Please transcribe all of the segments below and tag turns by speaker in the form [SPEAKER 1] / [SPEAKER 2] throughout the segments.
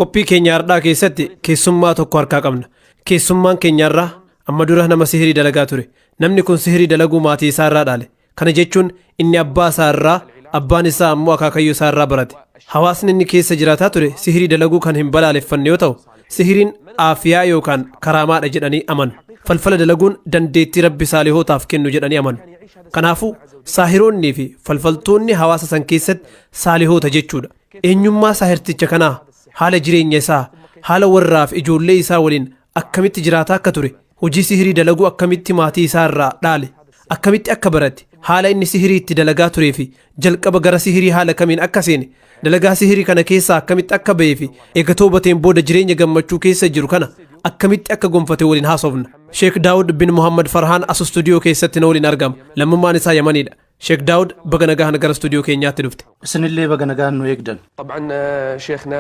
[SPEAKER 1] qophii keenya irraa keessatti keessummaa tokko harkaa qabna. Keessummaan keenya irraa amma dura nama sihirii dalagaa ture. Namni kun sihirii dalaguu maatii isaa irraa dhaale. Kana jechuun inni abbaa isaa irraa, abbaan isaa ammoo akaakayyuu isaa irraa barate. Hawaasni inni keessa jiraataa ture sihirii dalaguu kan hin balaaleffanne yoo ta'u, sihiriin aafiyaa yookaan karaamaadha jedhanii amanu. Falfala dalaguun dandeettii rabbi saalihootaaf kennu jedhanii amanu. Kanaafuu saahiroonnii fi falfaltoonni hawaasa san keessatti saalihoota jechuudha. Eenyummaa saahirticha kanaa, haala jireenya isaa, haala warraaf ijoollee isaa waliin akkamitti jiraataa akka ture, hojii sihirii dalaguu akkamitti maatii isaa irraa dhaale, akkamitti akka barate, haala inni sihirii itti dalagaa turee fi jalqaba gara sihirii haala kamiin akka seene, dalagaa sihirii kana keessaa akkamitti akka ba'ee fi eega toobateen booda jireenya gammachuu keessa jiru kana akkamitti akka gonfate waliin haasofna. Sheek Daawud bin Muhammad Farhaan as stuudiyoo keessatti na waliin argama. Lammummaan isaa Yamaniidha. Sheek Daawud baga nagaan gara stuudiyoo keenyaatti dhufte.
[SPEAKER 2] Isinillee baga nagaan nu eegdan.
[SPEAKER 3] طبعا شيخنا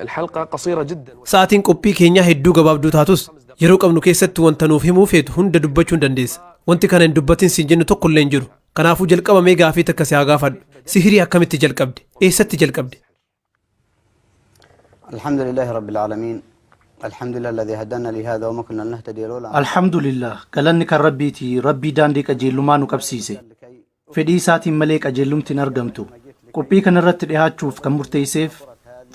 [SPEAKER 3] الحلقة قصيرة جدا.
[SPEAKER 1] Sa'aatiin qophii keenyaa hedduu gabaabduu taatus yeroo qabnu keessatti wanta nuuf himuu feetu hunda dubbachuu hin dandeessa. Wanti kana hin dubbatin siin jennu tokko illee hin jiru. Kanaafuu jalqabamee gaafii takka si haa gaafadhu. Sihirii akkamitti jalqabde? Eessatti jalqabde?
[SPEAKER 4] الحمد لله رب العالمين. الحمد لله الذي هدانا لهذا وما كنا لنهتدي لولا.
[SPEAKER 2] الحمد لله قالني كربيتي ربي دانديك أجيلما نكبسيسه. فدي ساعتي ملك أجيلمتي نرجمتو. قبي كان الرت لهاتشوف كمرتيسيف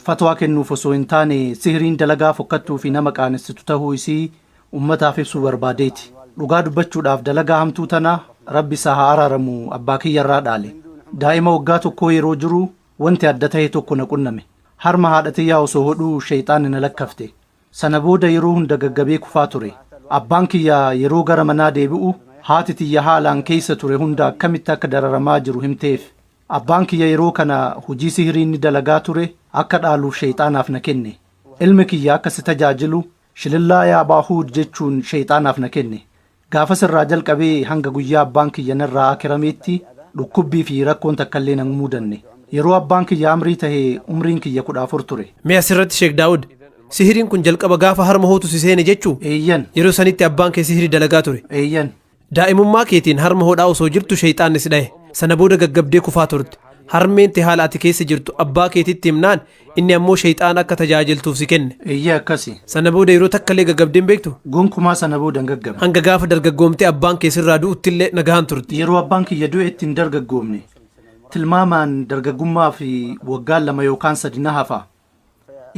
[SPEAKER 2] فتوى كنو فسوينتاني سهرين دلقا فكتو في نمك عن استتوته يسي أمتا في صور باديتي. لقاد بچو داف دلقا هم توتنا ربي سهارا رمو أباكي يراد علي. دائما وقاتو كوي روجرو وانت أدته توكونا كنمي. هرما هادتي ياو سوهدو شيطان نلكفته. سنبودا يروهن دقاقبي كفاتوري. أبانكي يرو غرمنا ديبئو هاتتي يهالان كيسة توري هندا كمتا كدر رماجرو همتيف. أبانكي يرو كان هجي سهرين دلقاتوري أكد آلو شيطان أفنكني. علمكي يا كستجاجلو شللا يا باهود جتشون شيطان أفنكني. غافس الراجل كبي هنگا قويا أبانكي ينرى آكرميتي لكبي في ركون تكالين مودني. يرو أبانكي يامري تهي عمرينكي يكود آفورتوري.
[SPEAKER 1] ميا سرت شيك داود. Sihiriin kun jalqaba gaafa harma hootu si seene jechuu?
[SPEAKER 2] Eeyyan.
[SPEAKER 1] Yeroo sanitti abbaan kee sihirii dalagaa ture?
[SPEAKER 2] Eeyyan.
[SPEAKER 1] Daa'imummaa keetiin harma hodhaa osoo jirtu shayxaanni si dhaye. Sana booda gaggabdee kufaa turte. Harmeenti haala ati keessa jirtu abbaa keetitti himnaan inni ammoo shayxaan akka tajaajiltuuf si kenne.
[SPEAKER 2] Eeyya akkasi.
[SPEAKER 1] Sana booda yeroo takkallee gaggabdeen beektu?
[SPEAKER 2] Gonkumaa sana booda hin gaggabne.
[SPEAKER 1] Hanga gaafa dargaggoomtee abbaan kee sirraa du'uttillee nagahaan turte.
[SPEAKER 2] Yeroo abbaan kiyya du'eetti hin dargaggoomne. Tilmaamaan dargaggummaa fi waggaan 2 yookaan 3 na hafa.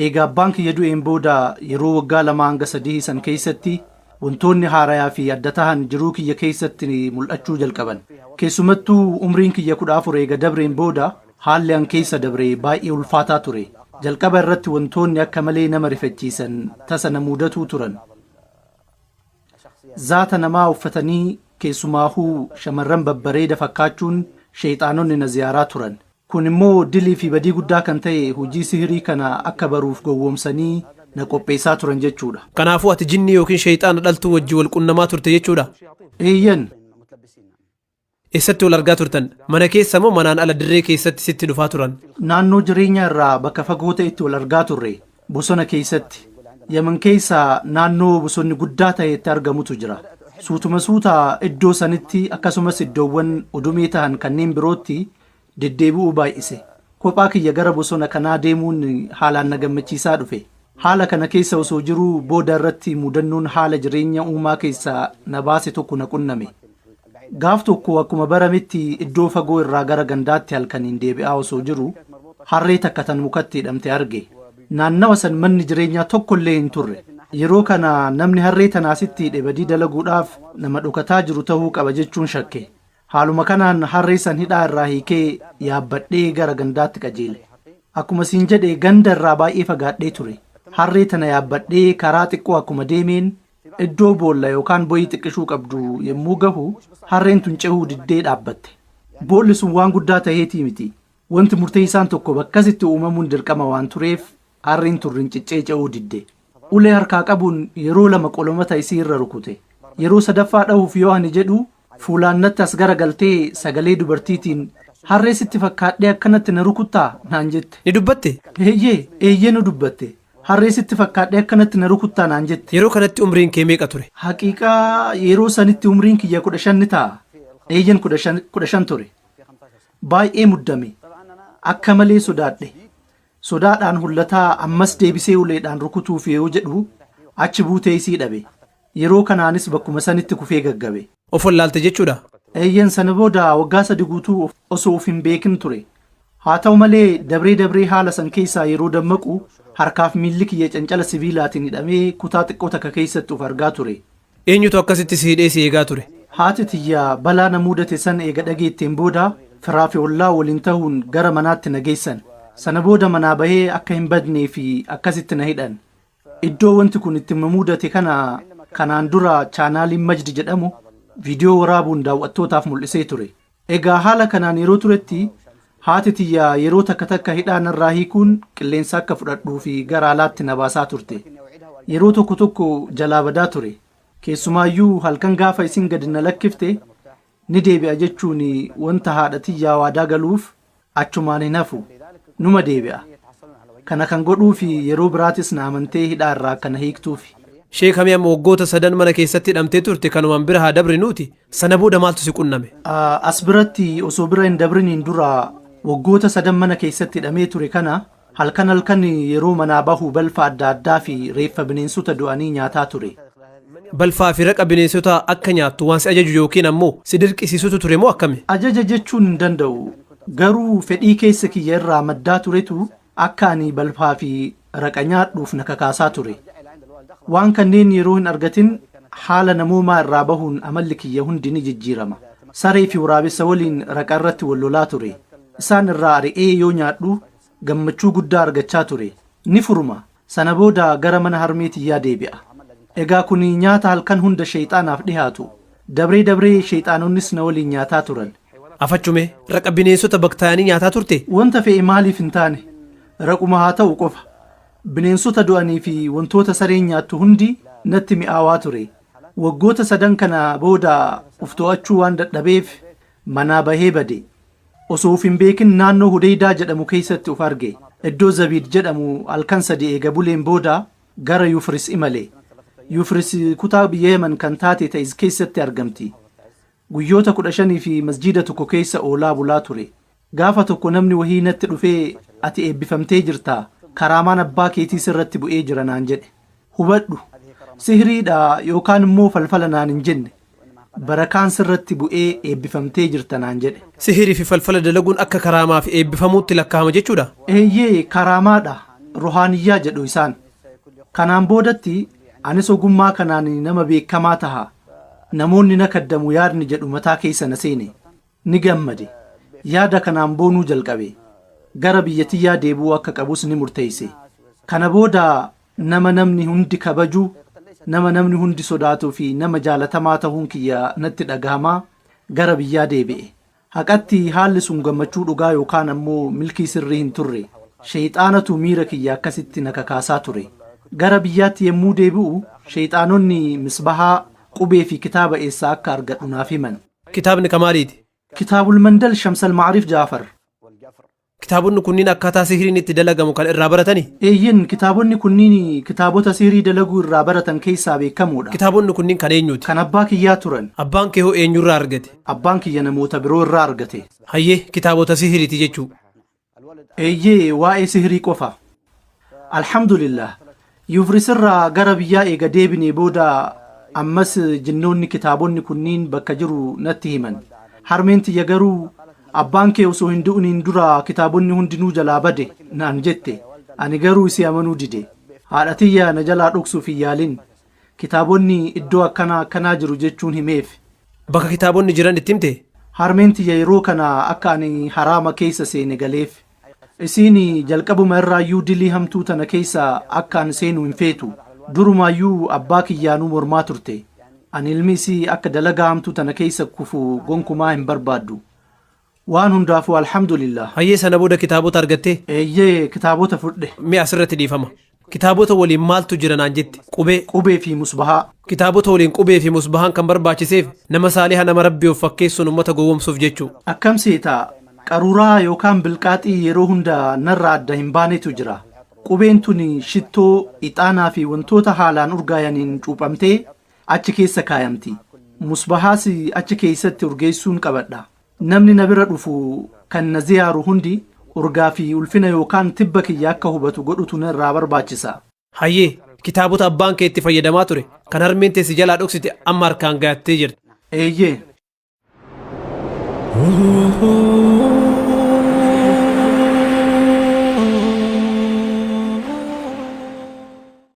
[SPEAKER 2] Eega abbaan kiyya du'een booda yeroo waggaa 2 hanga 3 san keessatti wantoonni haarayaa fi adda tahan jiruu kiyya keessatti mul'achuu jalqaban. Keessumattuu umriin kiyya 14 eega dabreen booda haalli an keessa dabree baay'ee ulfaataa ture. Jalqaba irratti wantoonni akka malee nama rifachiisan tasa na mudatuu turan. Zaata namaa uffatanii keessumaahuu shamarran babbareeda fakkaachuun sheexaanonni na ziyaaraa turan. Kun immoo dilii fi badii guddaa kan ta'e hojii sihirii kana akka baruuf gowwoomsanii na qopheessaa turan jechuudha.
[SPEAKER 1] Kanaafuu ati jinni yookiin shayxaana dhaltuu wajji wal qunnamaa turte jechuudha?
[SPEAKER 2] Eeyyan.
[SPEAKER 1] Eessatti wal argaa turtan? Mana keessa moo manaan ala dirree keessatti sitti dhufaa turan?
[SPEAKER 2] Naannoo jireenya irraa bakka fagoo ta'etti wal argaa turre bosona keessatti. Yaman keessa naannoo bosonni guddaa ta'etti argamutu jira. Suutuma suutaa iddoo sanitti akkasumas iddoowwan udumee ta'an kanneen birootti deddeebi'uu baay'ise. Kophaa kiyya gara bosona kanaa deemuun haalaan na gammachiisaa dhufe. Haala kana keessa osoo jiruu booda irratti mudannoon haala jireenya uumaa keessaa na baase tokko na qunname. Gaaf tokko akkuma barametti iddoo fagoo irraa gara gandaatti halkaniin deebi'aa osoo jiru harree takka tan mukatti hidhamte arge. Naannawa san manni jireenyaa tokkollee hin turre. Yeroo kana namni harree tanaasitti hidhe badii dalaguudhaaf nama dhokataa jiru ta'uu qaba jechuun shakke. Haaluma kanaan harree san hidhaa irraa hiikee yaabbadhee gara gandaatti qajeele. Akkuma siin jedhe ganda irraa baay'ee fagaadhee ture. Harree tana yaabbadhee karaa xiqqoo akkuma deemeen iddoo boolla yookaan boyii xiqqishuu qabdu yommuu gahu harreen tun cehuu diddee dhaabbatte. Boolli sun waan guddaa ta'eetii miti. Wanti murteessaan tokko bakkasitti uumamuun dirqama waan tureef harreen tun rinciccee cehuu didde. Ulee harkaa qabuun yeroo 2 qolomata isii irra rukute. Yeroo sadaffaa dhahuuf yoo ani jedhu fuulaannatti as garagaltee sagalee dubartiitiin harree sitti fakkaadhee akkanatti na rukuttaa naan jette.
[SPEAKER 1] Ni dubbatte?
[SPEAKER 2] Eeyyee nu dubbatte. Harree sitti fakkaadhee akkanatti na rukuttaa naan jette.
[SPEAKER 1] Yeroo kanatti umriin kee meeqa ture?
[SPEAKER 2] Haqiiqaa yeroo sanitti umriin kiyya 15 ni ta'a. Eeyyan 15 ture. Baay'ee muddame. Akka malee sodaadhe. Sodaadhaan hullataa ammas deebisee uleedhaan rukutuuf yoo jedhu achi buutee isii dhabe. Yeroo kanaanis bakkuma sanitti kufee gaggabe.
[SPEAKER 1] Of wallaalte jechuudha.
[SPEAKER 2] Eeyyan sana booda waggaa 3 guutuu osoo of hin beekin ture. Haa ta'u malee dabree haala san keessaa yeroo dammaqu harkaaf miilli kiyya cancala sibiilaatiin hidhamee kutaa xiqqoo takka keessatti of argaa ture.
[SPEAKER 1] Eenyutu akkasitti si hidhee si eegaa ture?
[SPEAKER 2] Haati tiyya balaa na mudate san eega dhageetteen booda firaa fi ollaa waliin ta'uun gara manaatti na geessan. Sana booda manaa bahee akka hin badnee fi akkasitti na hidhan. Iddoo wanti kun itti mudate kanaan dura chaanaaliin Majdi jedhamu viidiyoo waraabuun daawwattootaaf mul'isee ture. Egaa haala kanaan yeroo turetti haati tiyya yeroo takka hidhaa narraa hiikuun qilleensa akka fudhadhuu fi gara alaatti na baasaa turte. Yeroo tokko jalaa badaa ture. Keessumaayyuu halkan gaafa isin gadi na lakkifte ni deebi'a jechuun wanta haadha tiyyaa waadaa galuuf achumaan hin hafu numa deebi'a. Kana kan godhuu fi yeroo biraatis na amantee hidhaa irraa akkana hiiktuufi.
[SPEAKER 1] Sheek Hamii amma waggoota 3 mana keessatti hidhamtee turte kanumaan bira haa dabri nuti. Sana booda maaltu si qunname?
[SPEAKER 2] As biratti osoo bira hin dabriniin dura waggoota 3 mana keessatti hidhamee ture kana halkan yeroo manaa bahu balfa adda addaa fi reeffa bineensota du'anii nyaataa ture.
[SPEAKER 1] Balfaa fi raqa bineensota akka nyaattu waan si ajaju yookiin ammoo si dirqisiisutu ture moo akkami?
[SPEAKER 2] Ajaja jechuun hin danda'u. Garuu fedhii keessa kiyya irraa maddaa turetu akka ani balfaa fi raqa nyaadhuuf na kakaasaa ture. Waan kanneen yeroo hin argatin haala namoomaa irraa bahuun amalli kiyya hundi ni jijjiirama. Saree fi waraabessa waliin raqa irratti wal lolaa ture. Isaan irraa ari'ee yoo nyaadhu gammachuu guddaa argachaa ture. Ni furuma. Sana booda gara mana harmee tiyyaa deebi'a. Egaa kun nyaata halkan hunda sheexaanaaf dhihaatu. Dabree sheexaanonnis na waliin nyaataa turan.
[SPEAKER 1] Afachume raqa bineensota baktaayanii nyaataa turte?
[SPEAKER 2] Wanta fe'e maaliif hin taane? Raquma haa ta'u qofa. Bineensota du'anii fi wantoota sareen nyaattu hundi natti mi'aawaa ture. Waggoota 3 kana booda uf to'achuu waan dadhabeef manaa bahee bade. Osoo uf hin beekin naannoo Hudeydaa jedhamu keessatti uf arge. Iddoo Zabiid jedhamu halkan 3 eega buleen booda gara Yufris imale. Yufris kutaa biyya Yemen kan taate Ta'iz keessatti argamti. Guyyoota 15 fi masjiida tokko keessa oolaa bulaa ture. Gaafa tokko namni wahii natti dhufee ati eebbifamtee jirtaa? Karaamaan abbaa keetii sirratti bu'ee jira naan jedhe. Hubadhu sihiriidha yookaan immoo falfala naan hin jenne. Barakaan sirratti bu'ee eebbifamtee jirta naan jedhe.
[SPEAKER 1] Sihirii fi falfala dalaguun akka karaamaa fi eebbifamuutti lakkaa'ama jechuudha?
[SPEAKER 2] Eeyyee karaamaadha. Ruhaaniyyaa jedhu isaan. Kanaan boodatti anis ogummaa kanaan nama beekamaa taha. Namoonni na kaddamu yaadni jedhu mataa keessa na seene. Ni gammade. Yaada kanaan boonuu jalqabe. Gara biyyatiyyaa deebi'uu akka qabus ni murteesse. Kana booda nama namni hundi kabaju, nama namni hundi sodaatuu fi nama jaalatamaa ta'uun kiyya natti dhagahamaa gara biyyaa deebi'e. Haqatti haalli sun gammachuu dhugaa yookaan ammoo milkii sirrii hin turre. Sheexaanatu miira kiyya akkasitti na kakaasaa ture. Gara biyyaatti yemmuu deebi'u sheexaanonni misbahaa qubee fi kitaaba eessaa akka argadhu naaf himan.
[SPEAKER 1] Kitaabni kamaaliiti?
[SPEAKER 2] Kitaabul Mandal Shamsal Maarif Jaafar.
[SPEAKER 1] Kitaabonni kunniin akkaataa sihiriin itti dalagamu kan irraa baratani?
[SPEAKER 2] Eeyyin kitaabonni kunniin kitaabota sihirii dalaguu irraa baratan keessaa beekamoodha.
[SPEAKER 1] Kitaabonni kunniin kan eenyuti?
[SPEAKER 2] Kan abbaa kiyyaa turan.
[SPEAKER 1] Abbaan kee hoo eenyurraa argate?
[SPEAKER 2] Abbaan kiyya namoota biroo irraa argate.
[SPEAKER 1] Hayyee kitaabota sihiriiti jechuu?
[SPEAKER 2] Eeyyee waa'ee sihirii qofa. Alhamdulillah. Yufris irraa gara biyyaa eega deebinee booda ammas jinnoonni kitaabonni kunniin bakka jiru natti himan. Harmeen tiyya garuu abbaan kee osoo hin du'iniin dura kitaabonni hundinuu jalaa bade naan jette. Ani garuu isii amanuu dide. Haadha tiyya na jalaa dhoksuuf hin yaalin. Kitaabonni iddoo akkanaa jiru jechuun himeef.
[SPEAKER 1] Bakka kitaabonni jiran itti himte?
[SPEAKER 2] Harmeen tiyya yeroo kana akka ani haraama keessa seene galeef. Isiin jalqabuma irraayyuu dilii hamtuu tana keessa akka ani seenu hin feetu. Durumaayyuu abbaa kiyyaanuu mormaa turte. Ani ilmi isii akka dalagaa hamtuu tana keessa kufu gonkumaa hin barbaaddu. Waan hundaafuu alhamdulillah.
[SPEAKER 1] Hayyee sana booda kitaabota argattee?
[SPEAKER 2] Eeyyee kitaabota fudhe.
[SPEAKER 1] Mee asirratti dhiifama. Kitaabota waliin maaltu jira naan jette?
[SPEAKER 2] Qubee fi musbahaa.
[SPEAKER 1] Kitaabota waliin qubee fi musbahaan kan barbaachiseef nama saaliha nama rabbii of fakkeessuun uummata gowwomsuuf jechuu.
[SPEAKER 2] Akkam seetaa qaruuraa yookaan bilqaaxii yeroo hunda narraa adda hin baanetu jira. Qubeen tuni shittoo, ixaanaa fi wantoota haalaan urgaayaniin cuuphamtee achi keessa kaayamti. Musbahaas achi keessatti urgeessuun qabadha. Namni na bira dhufu kan na ziyaaru hundi urgaa fi ulfina yookaan tibba kiyya akka hubatu godhutu irraa barbaachisa.
[SPEAKER 1] Hayyee kitaabota abbaan kee itti fayyadamaa ture kan harmeen teessi jalaa dhoksite amma harkaan gahattee jirti.
[SPEAKER 2] Eeyyee.